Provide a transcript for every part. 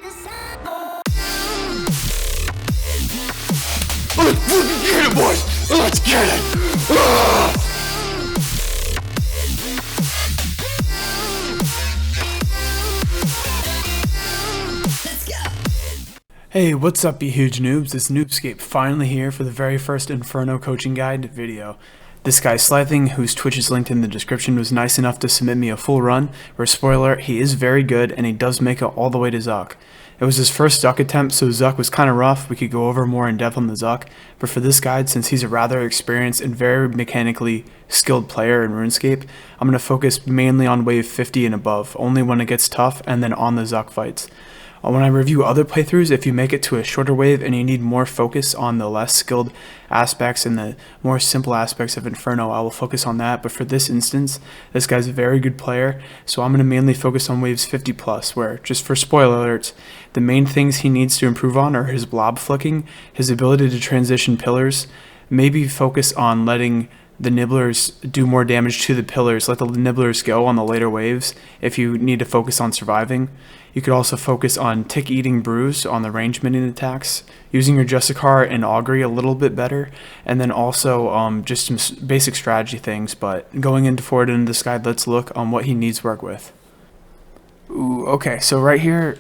Let's fucking get it, boys! Let's get it! Ah! Hey, what's up, you huge noobs? It's Noobscape finally here for the very first Inferno coaching guide video. This guy Slything, whose Twitch is linked in the description, was nice enough to submit me a full run, where, spoiler, he is very good and he does make it all the way to Zuck. It was his first Zuck attempt, so Zuck was kind of rough. We could go over more in depth on the Zuck, but for this guide, since he's a rather experienced and very mechanically skilled player in RuneScape, I'm going to focus mainly on wave 50 and above, only when it gets tough, and then on the Zuck fights. When I review other playthroughs, if you make it to a shorter wave and you need more focus on the less skilled aspects and the more simple aspects of Inferno, I will focus on that. But for this instance, this guy's a very good player, so I'm going to mainly focus on waves 50 plus, where, just for spoiler alerts, the main things he needs to improve on are his blob flicking, his ability to transition pillars, maybe focus on letting the nibblers do more damage to the pillars. Let the nibblers go on the later waves if you need to focus on surviving. You could also focus on tick eating brews on the range minion attacks, using your Justicar and Augury a little bit better, and then also just some basic strategy things. But going into forward into this guide, let's look on what he needs work with. Ooh, okay, so right here,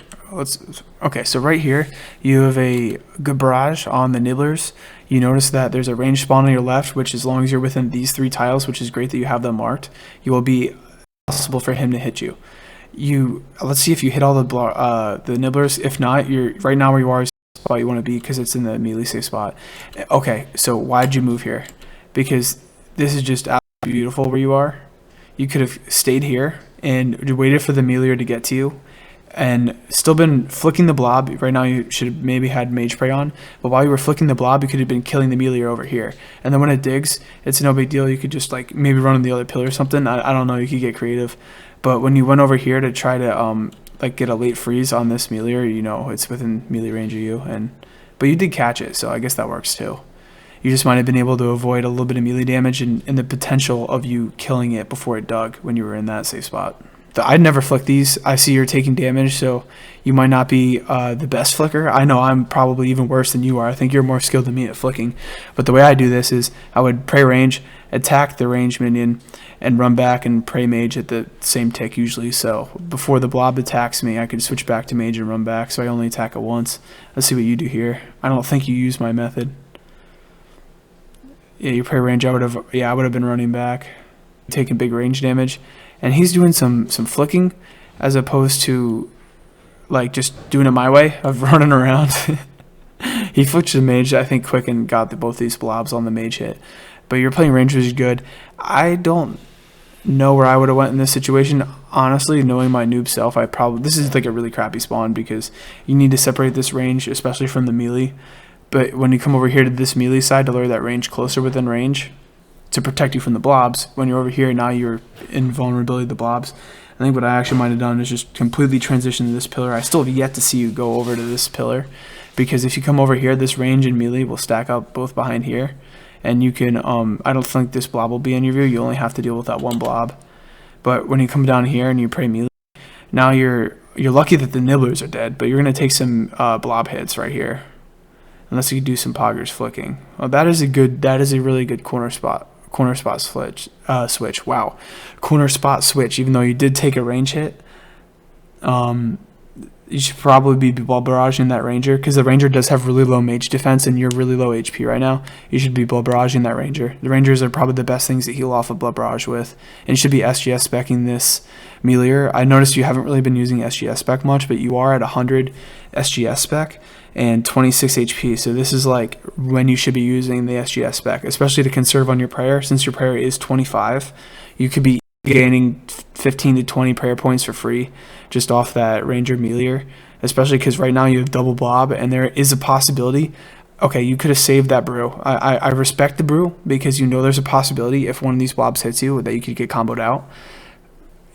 you have a good barrage on the nibblers. You notice that there's a range spawn on your left, which, as long as you're within these 3 tiles, which is great that you have them marked, you will be possible for him to hit you. Let's see if you hit all the nibblers. If not, you're right now where you are is the spot you want to be, because it's in the melee safe spot. Okay, so why'd you move here? Because this is just absolutely beautiful where you are. You could have stayed here and waited for the melee to get to you and still been flicking the blob. Right now you should have maybe had mage spray on, but while you were flicking the blob, you could have been killing the melee over here. And then when it digs, it's no big deal. You could just like maybe run on the other pillar or something. I don't know, you could get creative. But when you went over here to try to like get a late freeze on this melee, you know it's within melee range of you, but you did catch it, so I guess that works too. You just might have been able to avoid a little bit of melee damage and the potential of you killing it before it dug when you were in that safe spot. I'd never flick these. I see you're taking damage, so you might not be the best flicker. I know I'm probably even worse than you are. I think you're more skilled than me at flicking. But the way I do this is I would pray range, attack the range minion, and run back and pray mage at the same tick usually. So before the blob attacks me, I could switch back to mage and run back, so I only attack it once. Let's see what you do here. I don't think you use my method. Yeah, you pray range. I would have been running back, taking big range damage. And he's doing some flicking as opposed to like just doing it my way of running around. He flicked the mage, I think, quick and got both these blobs on the mage hit. But you're playing range, which is good. I don't know where I would have went in this situation. Honestly, knowing my noob self, this is like a really crappy spawn because you need to separate this range, especially from the melee. But when you come over here to this melee side to lure that range closer within range, to protect you from the blobs, when you're over here, now you're in vulnerability to the blobs. I think what I actually might have done is just completely transition to this pillar. I still have yet to see you go over to this pillar, because if you come over here, this range and melee will stack up both behind here, and you can, I don't think this blob will be in your view. You only have to deal with that one blob. But when you come down here and you pray melee, now you're lucky that the nibblers are dead, but you're going to take some blob hits right here, unless you do some poggers flicking. Well, that is a really good corner spot switch. Wow, corner spot switch. Even though you did take a range hit, you should probably be ball barraging that ranger, because the ranger does have really low mage defense and you're really low HP right now. You should be blood barraging that ranger. The rangers are probably the best things to heal off of blood barrage with, and you should be SGS specking this melee. I noticed you haven't really been using SGS spec much, but you are at 100 SGS spec and 26 HP, so this is like when you should be using the SGS spec, especially to conserve on your prayer. Since your prayer is 25, you could be gaining 15 to 20 prayer points for free just off that ranger melee, especially because right now you have double blob, and there is a possibility. Okay, you could have saved that brew. I respect the brew, because you know there's a possibility if one of these blobs hits you that you could get comboed out.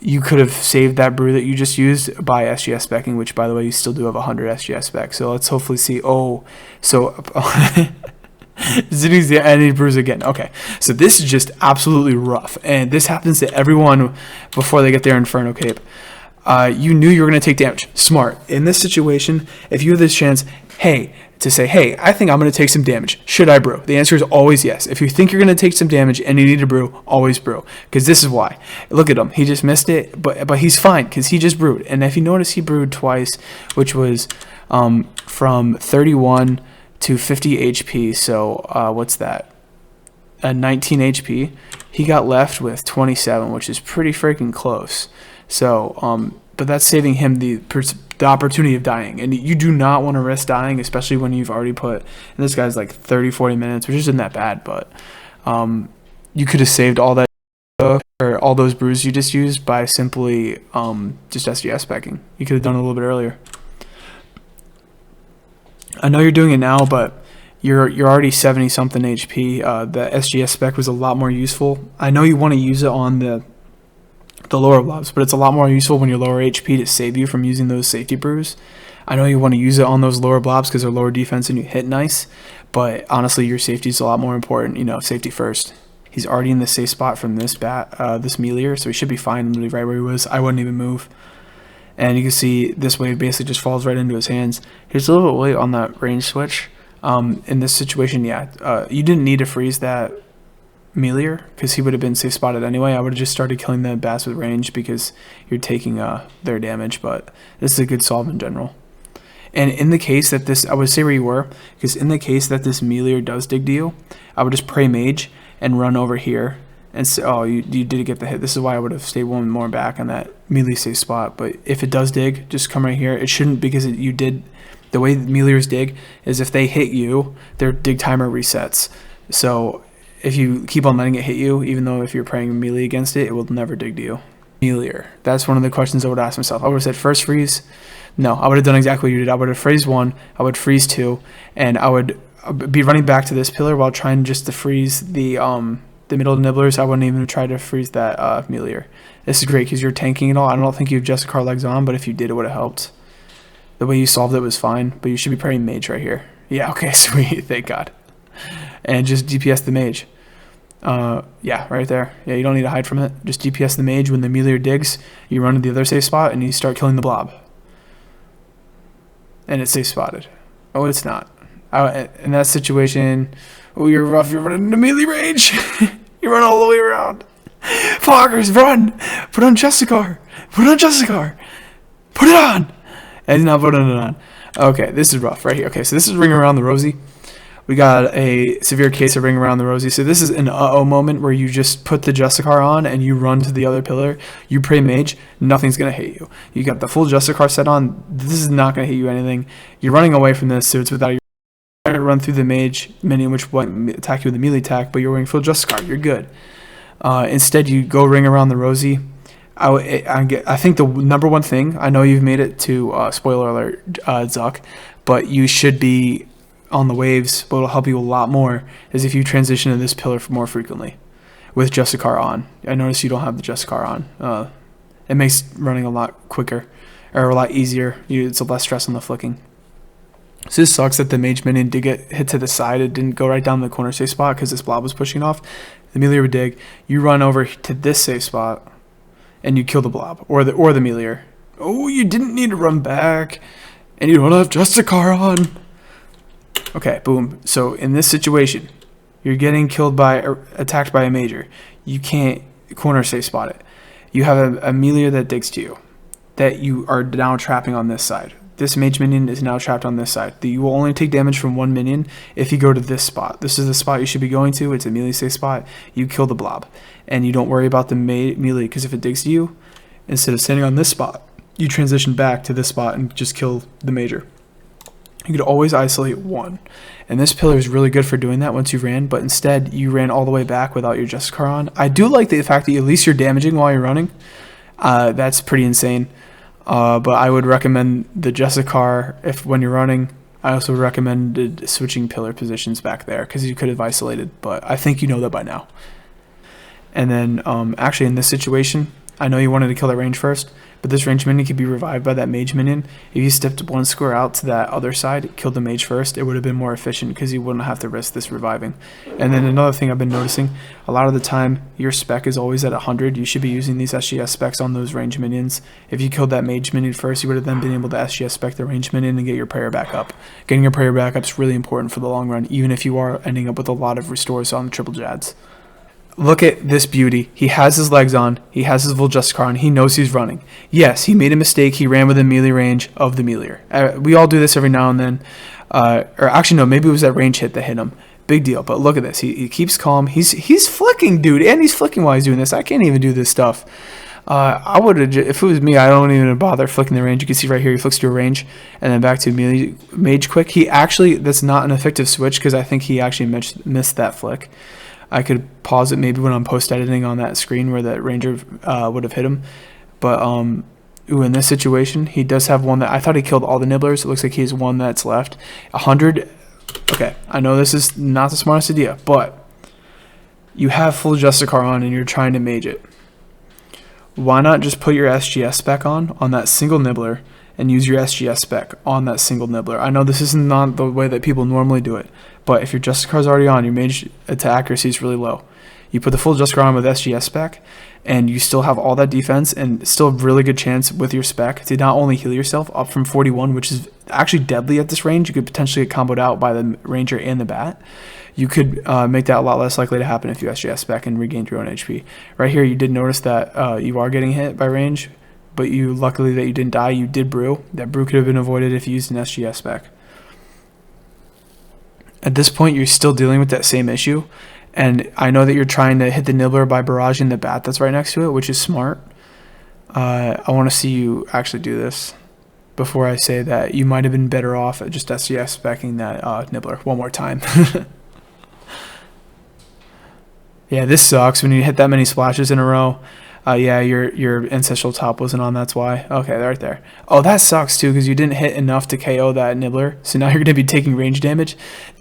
You could have saved that brew that you just used by SGS specking, which, by the way, you still do have 100 SGS spec. So let's hopefully see. Oh, so Zinni's the any brews again. Okay, so this is just absolutely rough, and this happens to everyone before they get their Inferno cape. You knew you were going to take damage. Smart. In this situation, if you have this chance, to say, hey, I think I'm going to take some damage. Should I brew? The answer is always yes. If you think you're going to take some damage and you need to brew, always brew. Because this is why. Look at him. He just missed it, but he's fine because he just brewed. And if you notice, he brewed twice, which was from 31 to 50 HP. So what's that? 19 HP. He got left with 27, which is pretty freaking close. So, but that's saving him the opportunity of dying. And you do not want to risk dying, especially when you've already put, and this guy's like 30, 40 minutes, which isn't that bad, but you could have saved all that, or all those brews you just used by simply just SGS specking. You could have done it a little bit earlier. I know you're doing it now, but you're already 70 something HP. The SGS spec was a lot more useful. I know you want to use it on the lower blobs, but it's a lot more useful when you're lower HP to save you from using those safety brews. I know you want to use it on those lower blobs because they're lower defense and you hit nice, but honestly your safety is a lot more important. Safety first. He's already in the safe spot from this this Meleer, so he should be fine literally right where he was. I wouldn't even move. And you can see this wave basically just falls right into his hands. Here's a little bit late on that range switch. In this situation, you didn't need to freeze that Meleer because he would have been safe spotted anyway. I would have just started killing the bats with range because you're taking their damage, but this is a good solve in general. And in the case that this, I would say where you were, because in the case that this Meleer does dig to you, I would just pray mage and run over here and say, oh, you did get the hit. This is why I would have stayed one more back on that melee safe spot. But if it does dig, just come right here. It shouldn't, because you did, the way Meleers dig is if they hit you, their dig timer resets. So if you keep on letting it hit you, even though if you're praying melee against it, it will never dig to you. Meleer. That's one of the questions I would ask myself. I would have said first freeze. No, I would have done exactly what you did. I would have freeze 1, I would freeze 2, and I would be running back to this pillar while trying just to freeze the middle nibblers. I wouldn't even try to freeze that Meleer. This is great because you're tanking it all. I don't think you have Jessica legs on, but if you did, it would have helped. The way you solved it was fine, but you should be praying mage right here. Yeah, okay, sweet, thank God. And just DPS the mage. Yeah, right there. Yeah, you don't need to hide from it. Just DPS the mage. When the Meleer digs, you run to the other safe spot and you start killing the blob. And it's safe spotted. Oh, it's not. In that situation, oh, you're rough. You're running into melee range. You run all the way around. Foggers, run! Put on Jessica. Put on Jessica. Put it on. And he's not putting it on. Okay, this is rough right here. Okay, so this is Ring Around the Rosie. We got a severe case of Ring Around the Rosie. So this is an uh-oh moment where you just put the Justicar on and you run to the other pillar. You pray mage, nothing's going to hit you. You got the full Justicar set on. This is not going to hit you anything. You're running away from this, so it's without your run through the mage minion, which won't attack you with a melee attack, but you're wearing full Justicar. You're good. Instead, you go Ring Around the Rosie. I think the number one thing, I know you've made it to, spoiler alert, Zuck, but you should be on the waves, but it'll help you a lot more, is if you transition to this pillar more frequently with Justicar on. I notice you don't have the Justicar on. It makes running a lot quicker, or a lot easier. It's a less stress on the flicking. So this sucks that the mage minion did get hit to the side. It didn't go right down the corner safe spot because this blob was pushing off. The Meleer would dig. You run over to this safe spot and you kill the blob or the Meleer. Oh, you didn't need to run back, and you don't have Justicar on. Okay, boom. So in this situation, you're getting killed by or attacked by a major. You can't corner safe spot it. You have a Meleer that digs to you, that you are now trapping on this side. This mage minion is now trapped on this side. You will only take damage from one minion if you go to this spot. This is the spot you should be going to. It's a melee safe spot. You kill the blob, and you don't worry about the melee, because if it digs to you, instead of standing on this spot, you transition back to this spot and just kill the major. You could always isolate one, and this pillar is really good for doing that once you ran, but instead you ran all the way back without your Justicar on. I do like the fact that at least you're damaging while you're running. That's pretty insane. But I would recommend the Justicar if when you're running. I also recommended switching pillar positions back there because you could have isolated, but I think you know that by now. And then actually in this situation, I know you wanted to kill that range first, but this range minion could be revived by that mage minion. If you stepped one square out to that other side, killed the mage first, it would have been more efficient because you wouldn't have to risk this reviving. And then another thing I've been noticing, a lot of the time your spec is always at 100. You should be using these SGS specs on those range minions. If you killed that mage minion first, you would have then been able to SGS spec the range minion and get your prayer back up. Getting your prayer back up is really important for the long run, even if you are ending up with a lot of restores on the Triple Jads. Look at this beauty. He has his legs on. He has his full Justicar on. He knows he's running. Yes, he made a mistake. He ran within melee range of the melee. We all do this every now and then. Or actually, no, maybe it was that range hit that hit him. Big deal. But look at this. He keeps calm. He's flicking, dude. And he's flicking while he's doing this. I can't even do this stuff. I would have, if it was me, I don't even bother flicking the range. You can see right here, he flicks to a range and then back to melee mage quick. He actually, that's not an effective switch because I think he actually missed that flick. I could pause it maybe when I'm post-editing on that screen where that ranger would have hit him. But in this situation, he does have one that I thought he killed all the nibblers. It looks like he has one that's left. 100. Okay, I know this is not the smartest idea, but you have full Justicar on and you're trying to mage it. Why not just put your SGS spec on that single nibbler and use your SGS spec on that single nibbler? I know this is not the way that people normally do it, but if your Justicar's already on, your mage attack accuracy is really low. You put the full Justicar on with SGS spec, and you still have all that defense and still a really good chance with your spec to not only heal yourself up from 41, which is actually deadly at this range. You could potentially get comboed out by the ranger and the bat. You could make that a lot less likely to happen if you SGS spec and regain your own HP. Right here, you did notice that you are getting hit by range, but you luckily that you didn't die. You did brew. That brew could have been avoided if you used an SGS spec. At this point, you're still dealing with that same issue, and I know that you're trying to hit the nibbler by barraging the bat that's right next to it, which is smart. I want to see you actually do this before I say that you might have been better off at just SGS specking that nibbler one more time. Yeah, this sucks when you hit that many splashes in a row. Yeah, your ancestral top wasn't on, that's why. Okay, right there. Oh, that sucks too, because you didn't hit enough to KO that nibbler. So now you're going to be taking range damage.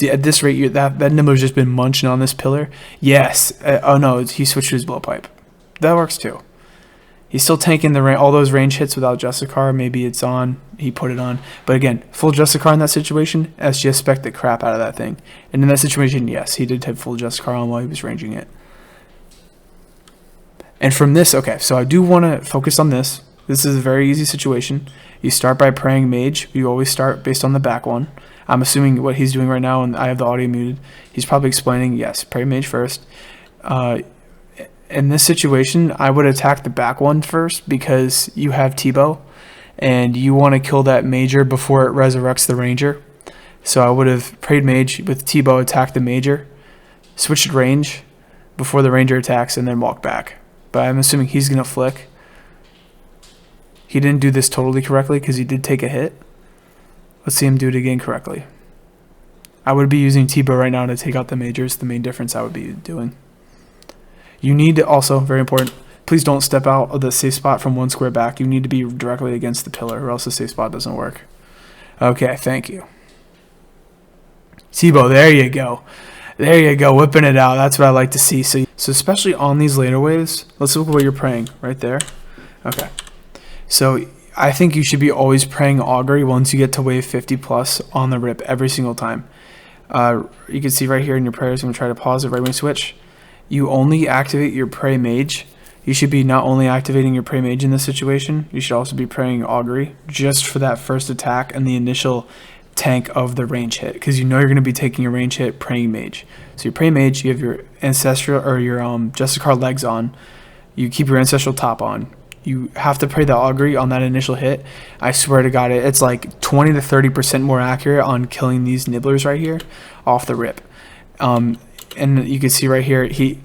At this rate, that nibbler's just been munching on this pillar. Yes. Oh no, he switched to his blowpipe. That works too. He's still tanking all those range hits without Justicar. Maybe it's on. He put it on. But again, full Justicar in that situation, SGS spec the crap out of that thing. And in that situation, yes, he did have full Justicar on while he was ranging it. And from this, okay, so I do want to focus on this. This is a very easy situation. You start by praying mage. You always start based on the back one. I'm assuming what he's doing right now, and I have the audio muted, he's probably explaining, yes, pray mage first. In this situation, I would attack the back one first because you have T-bow, and you want to kill that major before it resurrects the ranger. So I would have prayed mage with T-bow, attack the major, switched range before the ranger attacks, and then walk back. But I'm assuming he's going to flick. He didn't do this totally correctly because he did take a hit. Let's see him do it again correctly. I would be using T-bow right now to take out the majors, the main difference I would be doing. You need to also, very important, please don't step out of the safe spot from one square back. You need to be directly against the pillar or else the safe spot doesn't work. Okay, thank you. T-bow, there you go. There you go, whipping it out. That's what I like to see. So especially on these later waves, let's look at what you're praying right there. Okay. So I think you should be always praying augury once you get to wave 50 plus on the rip every single time. You can see right here in your prayers, I'm going to try to pause it right when you switch. You only activate your pray mage. You should be not only activating your pray mage in this situation, you should also be praying augury just for that first attack and the initial tank of the range hit, because you know you're going to be taking a range hit praying mage. So you pray mage, you have your ancestral or your Justicar legs on, you keep your ancestral top on. You have to pray the augury on that initial hit. I swear to God, it's like 20 to 30% more accurate on killing these nibblers right here off the rip. And you can see right here, he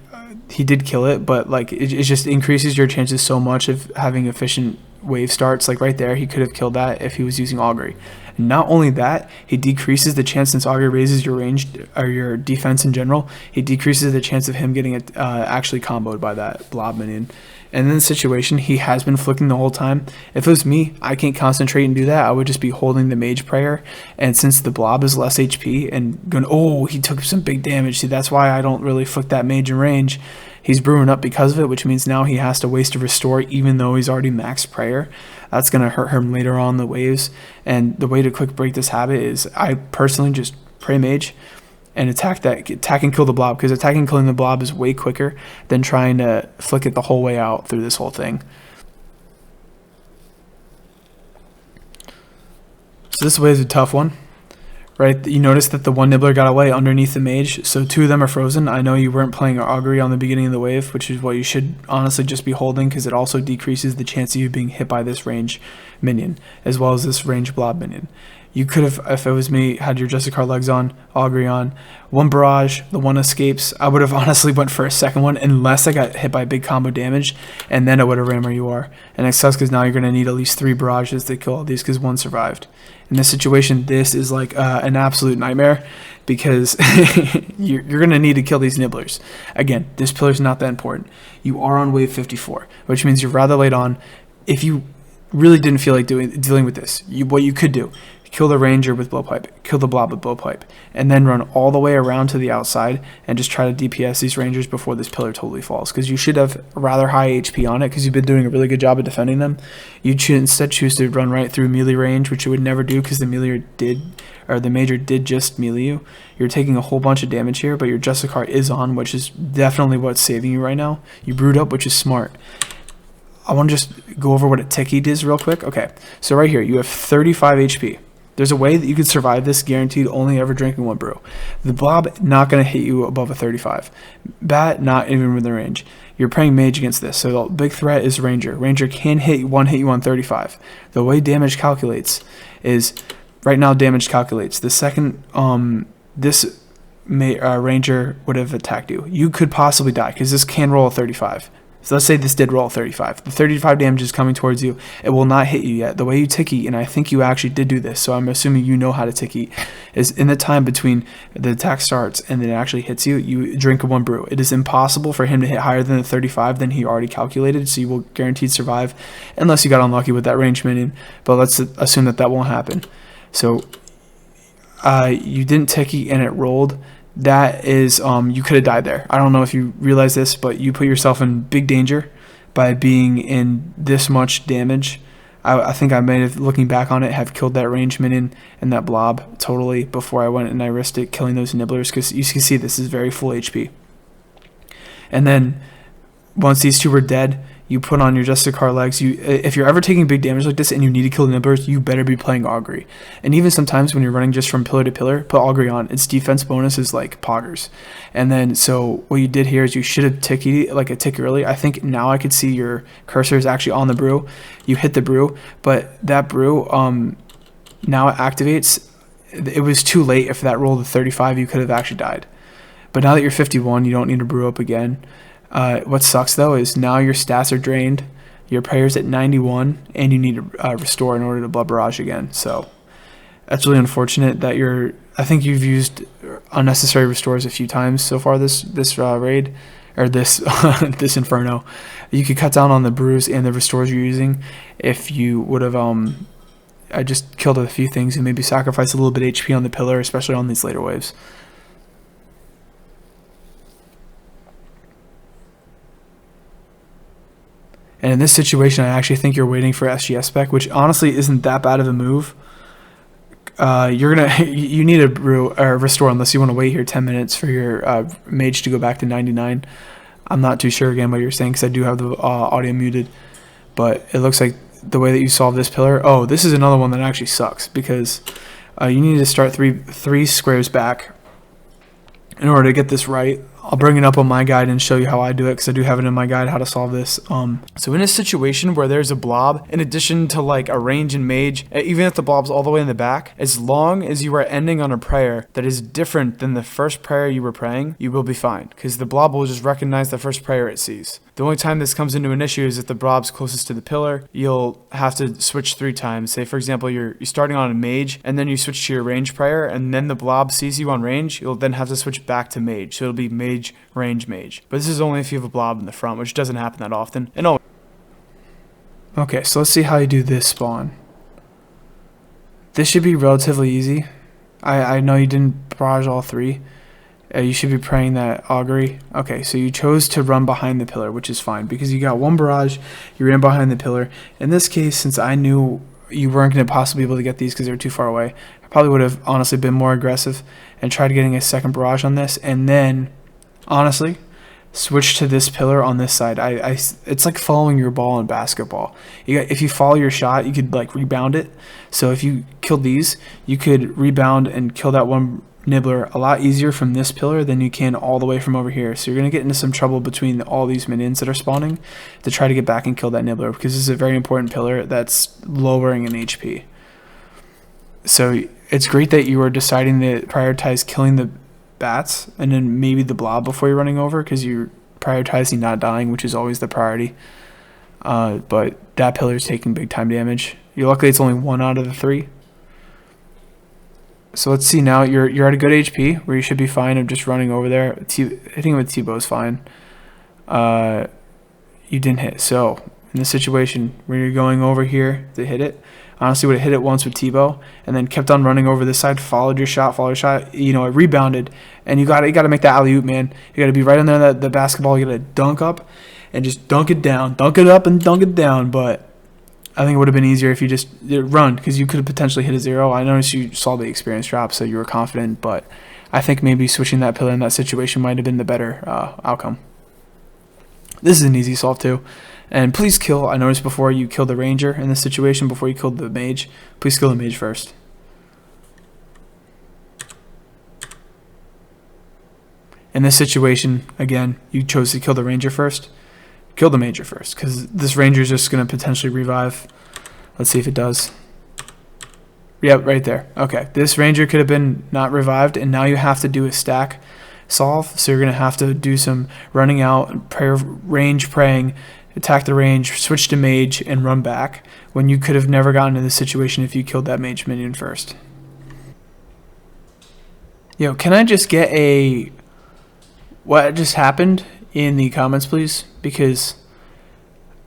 did kill it, but like it just increases your chances so much of having efficient wave starts. Like right there, he could have killed that if he was using augury. And not only that, he decreases the chance, since augury raises your range or your defense in general, he decreases the chance of him getting actually comboed by that blob minion. And in this situation, he has been flicking the whole time. If it was me, I can't concentrate and do that. I would just be holding the mage prayer. And since the blob is less HP and going, oh, he took some big damage. See, that's why I don't really flick that mage in range. He's brewing up because of it, which means now he has to waste a restore even though he's already maxed prayer. That's going to hurt him later on the waves. And the way to quick break this habit is I personally just pray mage and attack and kill the blob, because attacking and killing the blob is way quicker than trying to flick it the whole way out through this whole thing. So this wave is a tough one. Right, you notice that the one nibbler got away underneath the mage, so 2 of them are frozen. I know you weren't playing augury on the beginning of the wave, which is what you should honestly just be holding, because it also decreases the chance of you being hit by this range minion, as well as this range blob minion. You could have, if it was me, had your Justicar legs on, augury on, 1 barrage, the 1 escapes. I would have honestly went for a second one, unless I got hit by big combo damage, and then I would have ran where you are. And it sucks because now you're going to need at least 3 barrages to kill all these, because 1 survived. In this situation, this is like an absolute nightmare, because you're going to need to kill these nibblers. Again, this pillar's not that important. You are on wave 54, which means you're rather late on. If you really didn't feel like dealing with this, what you could do, kill the ranger with blowpipe, kill the blob with blowpipe, and then run all the way around to the outside and just try to DPS these rangers before this pillar totally falls, because you should have rather high HP on it, because you've been doing a really good job of defending them. You should instead choose to run right through melee range, which you would never do, because the major did just melee you. You're taking a whole bunch of damage here, but your Justicar is on, which is definitely what's saving you right now. You brewed up, which is smart. I want to just go over what a Tiki does real quick. Okay, so right here, you have 35 HP. There's a way that you could survive this guaranteed only ever drinking 1 brew. The blob not going to hit you above a 35. Bat not even within range. You're praying mage against this, so the big threat is ranger. Ranger can hit you on 35. The way damage calculates is, right now damage calculates. The second ranger would have attacked you, you could possibly die, because this can roll a 35. So let's say this did roll 35. The 35 damage is coming towards you. It will not hit you yet. The way you ticky, and I think you actually did do this, so I'm assuming you know how to ticky, is in the time between the attack starts and then it actually hits you, you drink a 1 brew. It is impossible for him to hit higher than the 35 than he already calculated, so you will guaranteed survive, unless you got unlucky with that range minion, but let's assume that that won't happen. So you didn't ticky and it rolled. That is, you could have died there. I don't know if you realize this, but you put yourself in big danger by being in this much damage. I think I may have, looking back on it, have killed that range minion and that blob totally before I went and I risked it killing those nibblers, because you can see this is very full HP. And then once these 2 were dead, you put on your Justicar legs. If you're ever taking big damage like this and you need to kill the nibblers, you better be playing augury. And even sometimes when you're running just from pillar to pillar, put augury on. Its defense bonus is like poggers. And then, so what you did here is you should have ticky like a tick early. I think now I could see your cursor is actually on the brew. You hit the brew, but that brew now it activates. It was too late. If that rolled a 35, you could have actually died. But now that you're 51, you don't need to brew up again. What sucks though is now your stats are drained, your prayer's at 91, and you need to restore in order to blood barrage again. So that's really unfortunate that I think you've used unnecessary restores a few times so far this raid, or this this Inferno. You could cut down on the brews and the restores you're using if you would have I just killed a few things and maybe sacrificed a little bit HP on the pillar, especially on these later waves. And in this situation, I actually think you're waiting for SGS spec, which honestly isn't that bad of a move. You need a restore unless you want to wait here 10 minutes for your mage to go back to 99. I'm not too sure again what you're saying, because I do have the audio muted, but it looks like the way that you solve this pillar. Oh, this is another one that actually sucks, because you need to start three squares back in order to get this right. I'll bring it up on my guide and show you how I do it, because I do have it in my guide how to solve this. So in a situation where there's a blob, in addition to like a range and mage, even if the blob's all the way in the back, as long as you are ending on a prayer that is different than the first prayer you were praying, you will be fine, because the blob will just recognize the first prayer it sees. The only time this comes into an issue is if the blob's closest to the pillar. You'll have to switch 3 times. Say for example you're starting on a mage and then you switch to your range prayer, and then the blob sees you on range, you'll then have to switch back to mage. So it'll be mage, range, mage. But this is only if you have a blob in the front, which doesn't happen that often. And oh, okay, so let's see how you do this spawn. This should be relatively easy. I know you didn't barrage all 3. You should be praying that augury. Okay, so you chose to run behind the pillar, which is fine because you got one barrage, you ran behind the pillar. In this case, since I knew you weren't going to possibly be able to get these because they were too far away, I probably would have honestly been more aggressive and tried getting a second barrage on this, and then honestly switch to this pillar on this side. It's like following your ball in basketball. If you follow your shot, you could like rebound it. So if you killed these, you could rebound and kill that one nibbler a lot easier from this pillar than you can all the way from over here. So you're going to get into some trouble between all these minions that are spawning to try to get back and kill that nibbler, because this is a very important pillar that's lowering in HP. So it's great that you are deciding to prioritize killing the bats and then maybe the blob before you're running over, because you're prioritizing not dying, which is always the priority. But that pillar is taking big time damage. Luckily it's only 1 out of the 3. So let's see now. You're at a good HP where you should be fine of just running over there. Hitting with T-bow is fine. You didn't hit. So in this situation where you're going over here to hit it, honestly would have hit it once with T-bow and then kept on running over this side, followed your shot. You know, it rebounded, and you got to make that alley-oop, man. You got to be right in there the basketball. You got to dunk up and just dunk it down, dunk it up and dunk it down. But I think it would have been easier if you just run, because you could have potentially hit a 0. I noticed you saw the experience drop, so you were confident, but I think maybe switching that pillar in that situation might have been the better outcome. This is an easy solve too. And please kill, I noticed before you killed the ranger in this situation, before you killed the mage, please kill the mage first. In this situation, again, you chose to kill the ranger first. Kill the major first, because this ranger is just going to potentially revive. Let's see if it does. Yep, right there. Okay, this ranger could have been not revived, and now you have to do a stack solve. So you're going to have to do some running out, range praying, attack the range, switch to mage, and run back, when you could have never gotten in this situation if you killed that mage minion first. Yo, can I just get a what just happened in the comments, please? Because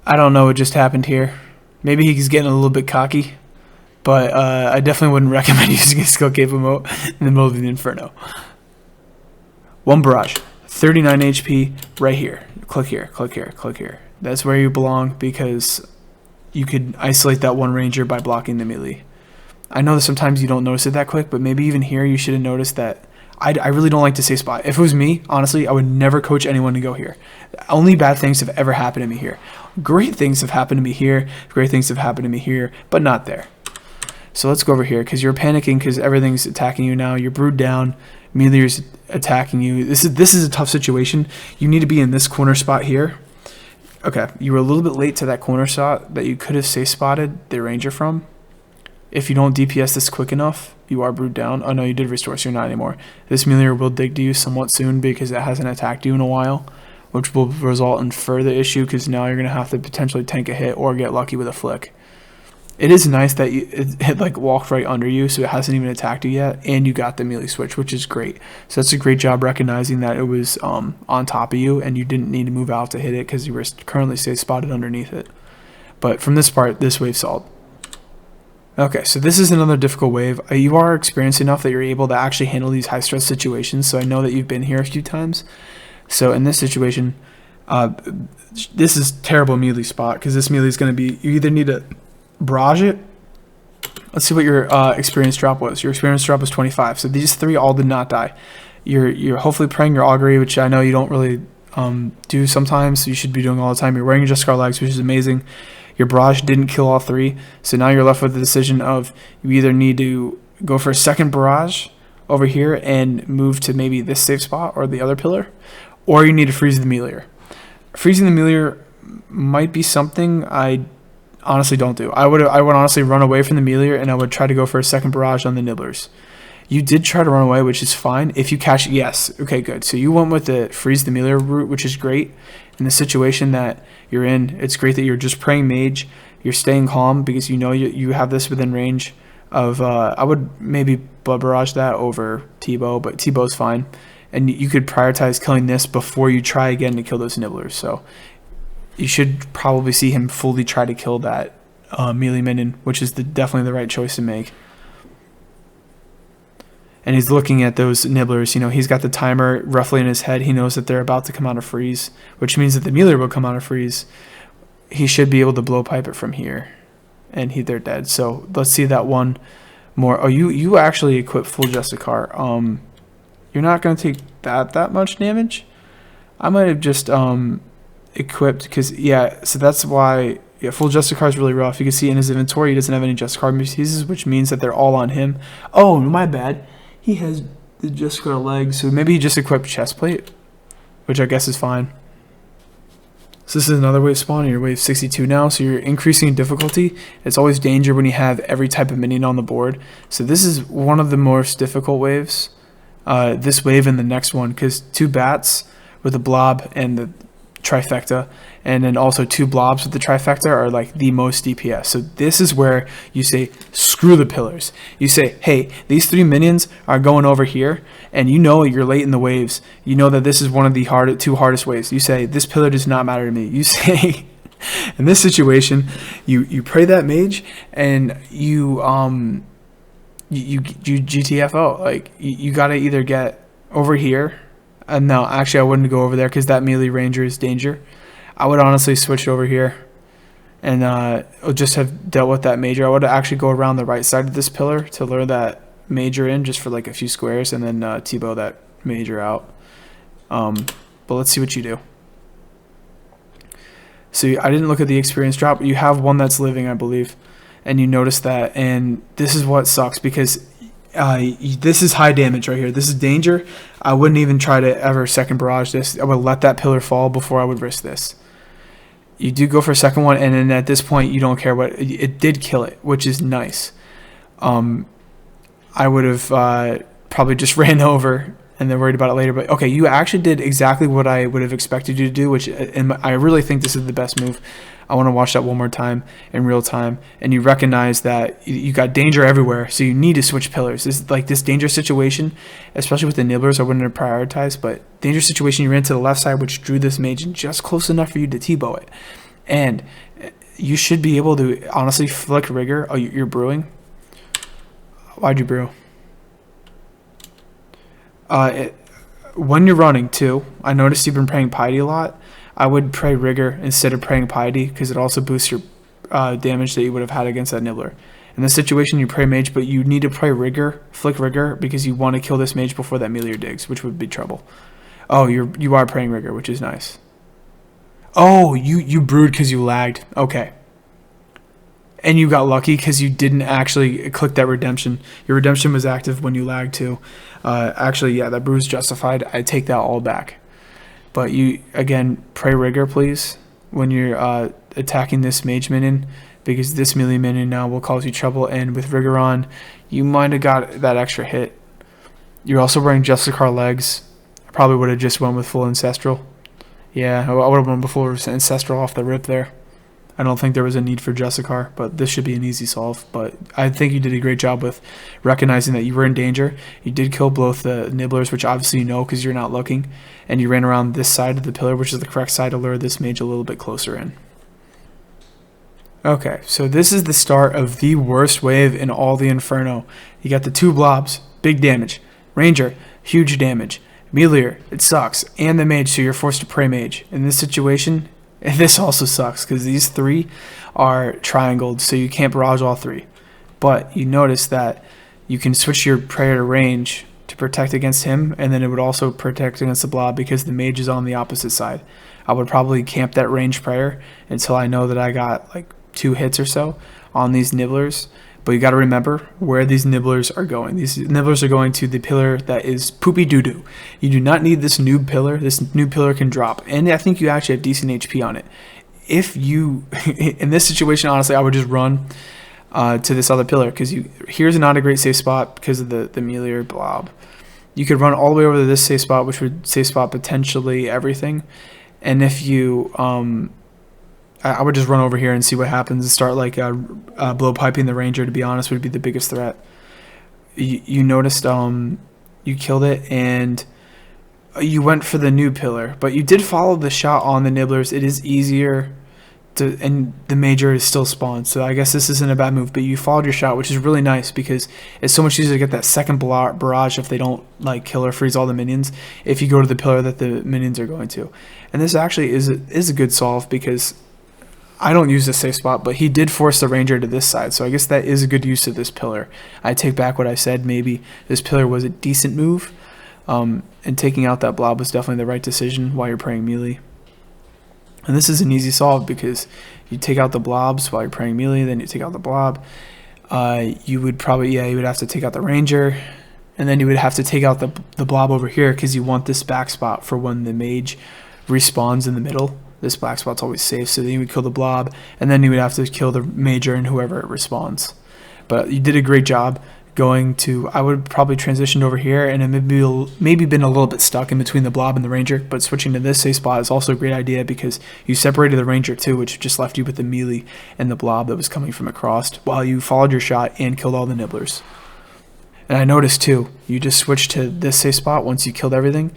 I don't know what just happened here. Maybe he's getting a little bit cocky, but I definitely wouldn't recommend using a skill cape emote in the middle of the Inferno. One barrage, 39 HP right here. Click here, click here, click here. That's where you belong, because you could isolate that one ranger by blocking the melee. I know that sometimes you don't notice it that quick, but maybe even here you should have noticed that. I really don't like to say spot. If it was me, honestly, I would never coach anyone to go here. Only bad things have ever happened to me here. Great things have happened to me here. Great things have happened to me here, but not there. So let's go over here, because you're panicking because everything's attacking you now. You're brewed down. Melee's attacking you. This is a tough situation. You need to be in this corner spot here. Okay, you were a little bit late to that corner shot that you could have safe spotted the ranger from. If you don't DPS this quick enough, you are brewed down. Oh no, you did restore, so you're not anymore. This Melee will dig to you somewhat soon because it hasn't attacked you in a while, which will result in further issue, because now you're going to have to potentially tank a hit or get lucky with a flick. It is nice that it like walked right under you, so it hasn't even attacked you yet, and you got the melee switch, which is great. So that's a great job recognizing that it was on top of you and you didn't need to move out to hit it because you were currently safe spotted underneath it. But from this part, this wave solved. Okay, so this is another difficult wave. You are experienced enough that you're able to actually handle these high stress situations, so I know that you've been here a few times. So in this situation, this is terrible melee spot, because this melee is going to be, you either need to barrage it. Let's see what your experience drop was. Your experience drop was 25, so these three all did not die. You're hopefully praying your augury, which I know you don't really do sometimes. You should be doing all the time. You're wearing your Just Scar legs, which is amazing. Your barrage didn't kill all three, so now you're left with the decision of you either need to go for a second barrage over here and move to maybe this safe spot or the other pillar, or you need to freeze the melee. Freezing the melee might be something I honestly don't do. I would honestly run away from the melee, and I would try to go for a second barrage on the nibblers. You did try to run away, which is fine. If you catch, yes, okay, good. So you went with the freeze the melee route, which is great. In the situation that you're in, it's great that you're just praying mage. You're staying calm because you know you have this within range of. I would maybe blood barrage that over T-bow, but T-bow's fine. And you could prioritize killing this before you try again to kill those nibblers. So you should probably see him fully try to kill that melee minion, which is definitely the right choice to make. and he's looking at those nibblers. You know, he's got the timer roughly in his head. He knows that they're about to come out of freeze, which means that the Mealer will come out of freeze. He should be able to blow pipe it from here, and they're dead. So let's see that one more. Oh, you actually equip full Justicar. You're not going to take that much damage. I might have just equipped, because yeah, so that's why. Yeah, full Justicar is really rough. You can see in his inventory he doesn't have any Justicar pieces, which means that they're all on him. Oh, my bad. He has the Justicar legs, so maybe he just equipped chestplate, which I guess is fine. So this is another wave spawn. You're wave 62 now, so you're increasing in difficulty. It's always danger when you have every type of minion on the board. So this is one of the most difficult waves. This wave and the next one, because 2 bats with a blob and the trifecta, and then also 2 blobs with the trifecta are like the most DPS. So this is where you say screw the pillars. You say, hey, these 3 minions are going over here, and you know you're late in the waves. You know that this is one of the 2 hardest waves. You say this pillar does not matter to me. You say in this situation, you pray that mage, and you GTFO. Like you gotta either get over here. No, actually I wouldn't go over there because that melee ranger is danger. I would honestly switch over here and just have dealt with that major. I would actually go around the right side of this pillar to lure that major in just for like a few squares, and then T-bow that major out. But let's see what you do. So I didn't look at the experience drop. You have one that's living, I believe, and you notice that, and this is what sucks because this is high damage right here. This is danger. I wouldn't even try to ever second barrage this. I would let that pillar fall before I would risk this. You do go for a second one, and then at this point you don't care what it did. Kill it, which is nice. I would have probably just ran over and then worried about it later. But okay, you actually did exactly what I would have expected you to do, which, and I really think this is the best move. I want to watch that one more time in real time, and you recognize that you got danger everywhere, so you need to switch pillars. This danger situation, especially with the nibblers, I wouldn't have prioritized, but danger situation, you ran to the left side, which drew this mage in just close enough for you to T-bow it, and you should be able to honestly flick rigor. Oh, you're brewing. Why'd you brew? When you're running too, I noticed you've been praying piety a lot. I would pray rigor instead of praying piety because it also boosts your damage that you would have had against that nibbler. In this situation, you pray mage, but you need to pray rigor, flick rigor, because you want to kill this mage before that melee digs, which would be trouble. Oh, you are praying rigor, which is nice. Oh, you brewed because you lagged. Okay. And you got lucky because you didn't actually click that redemption. Your redemption was active when you lagged too. Actually, yeah, that brew is justified. I take that all back. But you, again, pray rigor, please, when you're attacking this mage minion, because this melee minion now will cause you trouble, and with rigor on, you might have got that extra hit. You're also wearing Justicar legs. I probably would have just went with full Ancestral. Yeah, I would have went before Ancestral off the rip there. I don't think there was a need for Justicar, but this should be an easy solve. But I think you did a great job with recognizing that you were in danger. You did kill both the nibblers, which obviously you know because you're not looking, and you ran around this side of the pillar, which is the correct side, to lure this mage a little bit closer in. Okay, so this is the start of the worst wave in all the Inferno. You got the 2 blobs, big damage. Ranger, huge damage. Meleer, it sucks. And the mage, so you're forced to pray mage. In this situation, and this also sucks because these 3 are triangled, so you can't barrage all 3. But you notice that you can switch your prayer to range to protect against him, and then it would also protect against the blob because the mage is on the opposite side. I would probably camp that range prayer until I know that I got like 2 hits or so on these nibblers. But you got to remember where these nibblers are going. These nibblers are going to the pillar that is poopy doo-doo. You do not need this noob pillar. This noob pillar can drop. And I think you actually have decent HP on it. If you, in this situation, honestly, I would just run to this other pillar. Because here's not a great safe spot because of the melee or blob. You could run all the way over to this safe spot, which would safe spot potentially everything. And if you... I would just run over here and see what happens and start like blow piping the ranger, to be honest, would be the biggest threat. You noticed you killed it and you went for the new pillar, but you did follow the shot on the nibblers. It is easier and the major is still spawned. So I guess this isn't a bad move, but you followed your shot, which is really nice because it's so much easier to get that second barrage if they don't like kill or freeze all the minions if you go to the pillar that the minions are going to. And this actually is a good solve because I don't use this safe spot, but he did force the ranger to this side, so I guess that is a good use of this pillar. I take back what I said. Maybe this pillar was a decent move, and taking out that blob was definitely the right decision while you're praying melee. And this is an easy solve because you take out the blobs while you're praying melee, then you take out the blob. You would have to take out the ranger, and then you would have to take out the blob over here because you want this back spot for when the mage respawns in the middle. This black spot's always safe, so then you would kill the blob, and then you would have to kill the major and whoever it respawns. But you did a great job going to, I would probably transitioned over here, and it maybe been a little bit stuck in between the blob and the ranger, but switching to this safe spot is also a great idea because you separated the ranger too, which just left you with the melee and the blob that was coming from across, while you followed your shot and killed all the nibblers. And I noticed too, you just switched to this safe spot once you killed everything.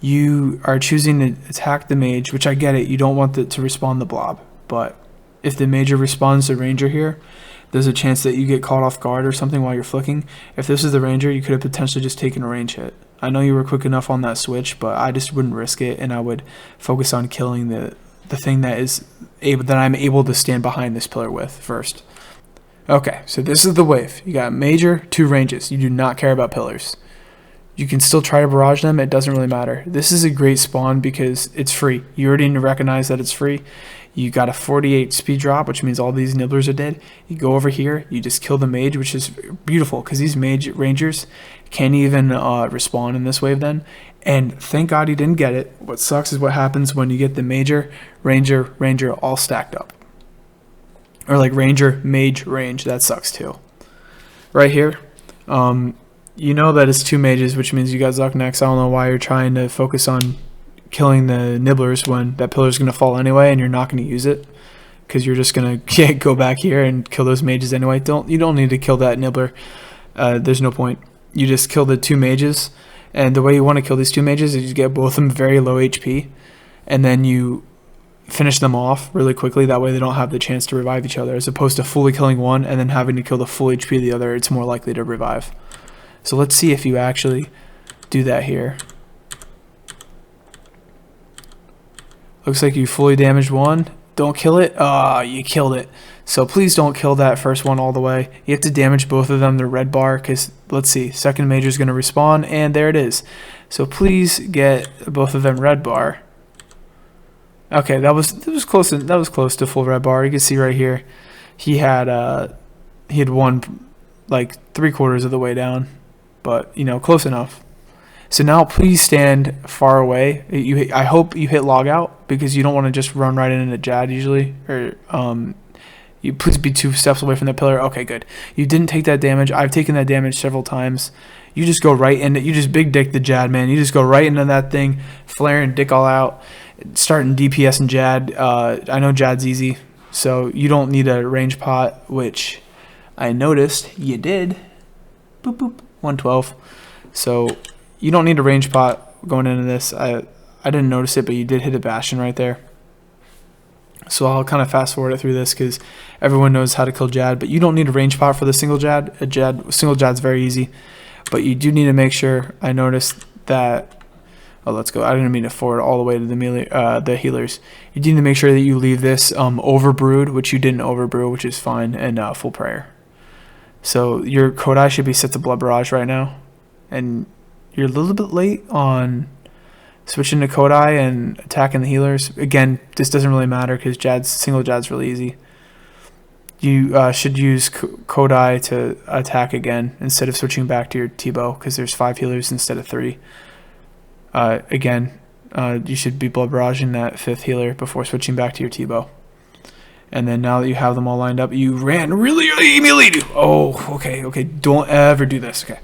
You are choosing to attack the mage, which I get it, you don't want it to respawn the blob, but if the major respawns the ranger here, there's a chance that you get caught off guard or something while you're flicking. If this is the ranger, you could have potentially just taken a range hit. I know you were quick enough on that switch, but I just wouldn't risk it, and I would focus on killing the thing that I'm able to stand behind this pillar with first. Okay, so this is the wave. You got major, 2 ranges. You do not care about pillars. You can still try to barrage them, it doesn't really matter. This is a great spawn because it's free. You already need to recognize that it's free. You got a 48 speed drop, which means all these nibblers are dead. You go over here, you just kill the mage, which is beautiful because these mage rangers can't even respawn in this wave then. And thank God he didn't get it. What sucks is what happens when you get the major, ranger all stacked up. Or like ranger, mage, range, that sucks too. Right here, you know that it's 2 mages, which means you got Zuck next. I don't know why you're trying to focus on killing the nibblers when that pillar is going to fall anyway and you're not going to use it because you're just going to go back here and kill those mages anyway. You don't need to kill that nibbler. There's no point. You just kill the 2 mages, and the way you want to kill these 2 mages is you get both of them very low HP, and then you finish them off really quickly. That way they don't have the chance to revive each other, as opposed to fully killing one and then having to kill the full HP of the other. It's more likely to revive. So let's see if you actually do that here. Looks like you fully damaged one. Don't kill it. Ah, you killed it. So please don't kill that first one all the way. You have to damage both of them, the red bar, because let's see, second major is going to respawn, and there it is. So please get both of them red bar. Okay, that was close. That was close to full red bar. You can see right here, he had one like 3/4 of the way down. But, you know, close enough. So now please stand far away. I hope you hit log out because you don't want to just run right into Jad usually. Or you please be 2 steps away from the pillar. Okay, good. You didn't take that damage. I've taken that damage several times. You just go right into it. You just big dick the Jad, man. You just go right into that thing, flaring dick all out, starting DPS and Jad. I know Jad's easy, so you don't need a range pot, which I noticed you did. Boop, boop. 112. So you don't need a range pot going into this. I didn't notice it, but you did hit a bastion right there. So I'll kind of fast forward it through this because everyone knows how to kill Jad, but you don't need a range pot for the single Jad. Single Jad's very easy, but you do need to make sure. I noticed that. Oh, let's go. I didn't mean to forward all the way to the melee, the healers. You need to make sure that you leave this overbrewed, which you didn't overbrew, which is fine, and full prayer. So your Kodai should be set to Blood Barrage right now. And you're a little bit late on switching to Kodai and attacking the healers. Again, this doesn't really matter because single Jad's really easy. You should use Kodai to attack again instead of switching back to your T-Bow because there's 5 healers instead of 3. Again, you should be Blood Barraging that 5th healer before switching back to your T-Bow. And then now that you have them all lined up, you ran really immediately. Oh, okay. Don't ever do this. Okay.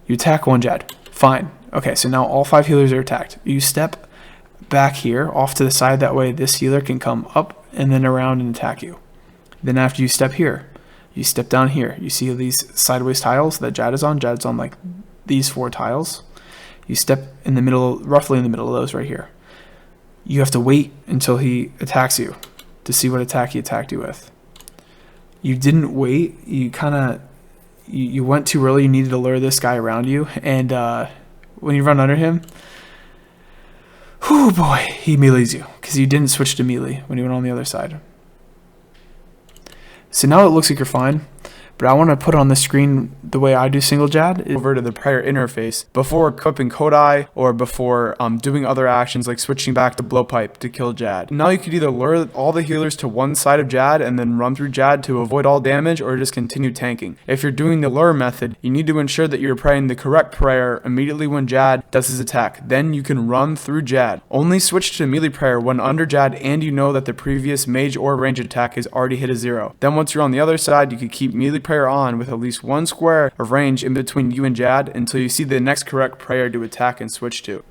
You attack 1 Jad. Fine. Okay, so now all 5 healers are attacked. You step back here off to the side. That way this healer can come up and then around and attack you. Then after you step here, you step down here. You see these sideways tiles that Jad is on? Jad's on like these 4 tiles. You step in the middle, roughly in the middle of those right here. You have to wait until he attacks you to see what attack he attacked you with. You didn't wait. You went too early. You needed to lure this guy around you, and when you run under him, whoo boy, he melees you because you didn't switch to melee when you went on the other side. So now it looks like you're fine. But I want to put on the screen the way I do single Jad over to the prayer interface before equipping Kodai or before doing other actions like switching back to blowpipe to kill Jad. Now you could either lure all the healers to one side of Jad and then run through Jad to avoid all damage, or just continue tanking. If you're doing the lure method, you need to ensure that you're praying the correct prayer immediately when Jad does his attack. Then you can run through Jad. Only switch to melee prayer when under Jad and you know that the previous mage or range attack has already hit a 0. Then once you're on the other side, you can keep melee prayer on with at least one square of range in between you and Jad until you see the next correct prayer to attack and switch to.